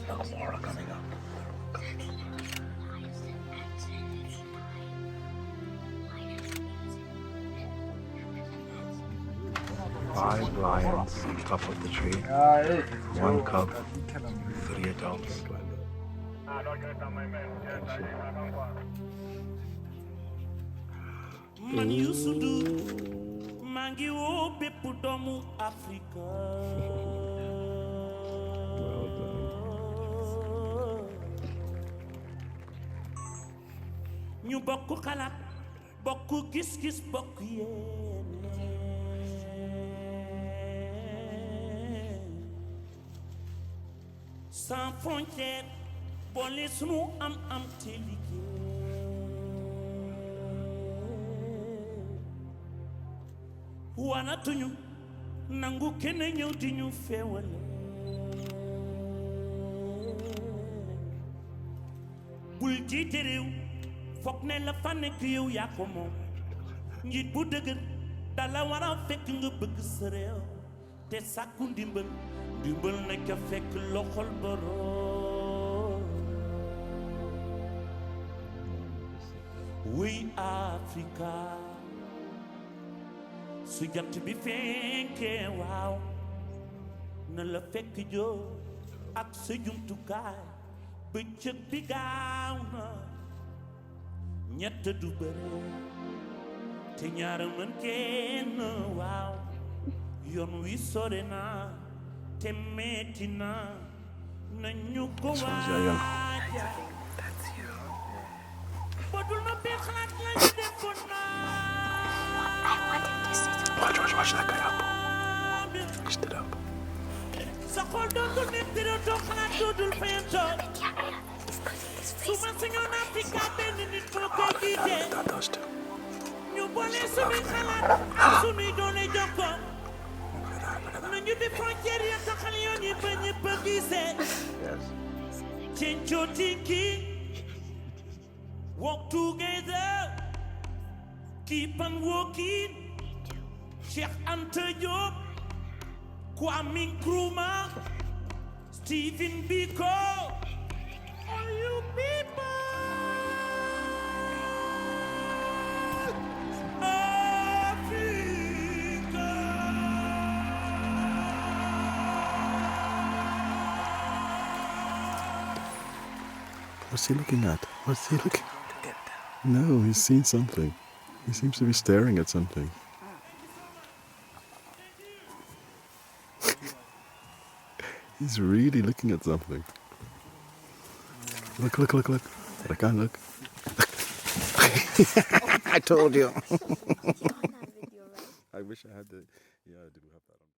No more coming up. Five lions on top of the tree. One cub, 3 adults. Man Youssou Ndour maa ngi woo bépp doomu Afrika ñu bokk xalaat bokk gis-gis bokk yéene sans frontière boole sunu am te liggéey wanatuñu nangu kenn ñëw di ñu feewale bul jiite réew foog ne la fa nekk yow yaa ko moom njiit bu dëgër dala war a fekk nga bëgg sa réew te sàkku ndimbal nekk fekk loxol boroom wuy Afrika su jant bi fenkee waaw na la fekk joo ak sa jumtukaay bëccëg bi gaaw na ñett du bëre te ñaar mën kenn waaw yoon wi sore na te metti na nañu ko waaja bodul ma bi xalaat lañu defoon Watch that guy up. He stood up. Sa xol dootul metti dootoo xalaat dootul fayantoo su ma sañoon Afrika benn nit moo koy jiite Got those two. ñu boole suñuy xalaat ak suñuy doole jokkoo nañu bi frontière ya taxal yoon yi ba ñëpp a gisee Chencho Tinki walk together keep on walking Cheikh Anta Diop Kwame Nkrumah Stephen Biko all you people Africa What's he looking at? What's he looking at? No, he's seen something. He seems to be staring at something. He's really looking at something. Look. I can't look. I told you. I wish I had the... Yeah, I do have that on.